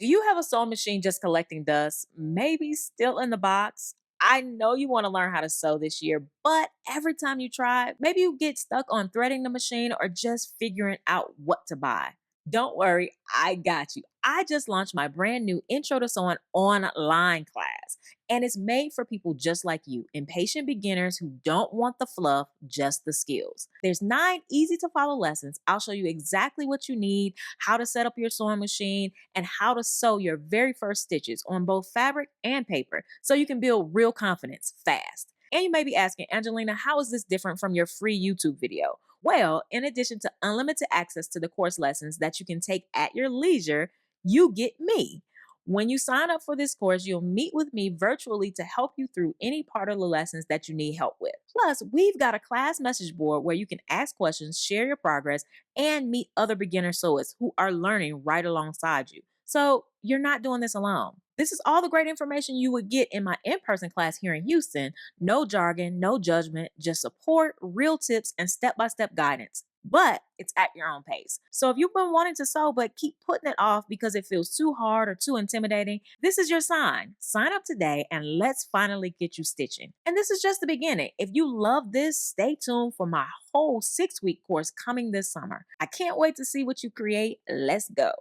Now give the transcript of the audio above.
Do you have a sewing machine just collecting dust? Maybe still in the box? I know you want to learn how to sew this year, but every time you try, maybe you get stuck on threading the machine or just figuring out what to buy. Don't worry, I got you. I just launched my brand new Intro to Sewing online class, and it's made for people just like you, impatient beginners who don't want the fluff, just the skills. There's 9 easy to follow lessons. I'll show you exactly what you need, how to set up your sewing machine, and how to sew your very first stitches on both fabric and paper so you can build real confidence fast. And you may be asking, Angelina, how is this different from your free YouTube video? Well, in addition to unlimited access to the course lessons that you can take at your leisure, you get me. When you sign up for this course, you'll meet with me virtually to help you through any part of the lessons that you need help with. Plus, we've got a class message board where you can ask questions, share your progress, and meet other beginner sewers who are learning right alongside you. So you're not doing this alone. This is all the great information you would get in my in person class here in Houston. No jargon, no judgment, just support, real tips, and step by step guidance. But it's at your own pace. So if you've been wanting to sew but keep putting it off because it feels too hard or too intimidating, this is your sign. Sign up today and let's finally get you stitching. And this is just the beginning. If you love this, stay tuned for my whole 6-week course coming this summer. I can't wait to see what you create. Let's go.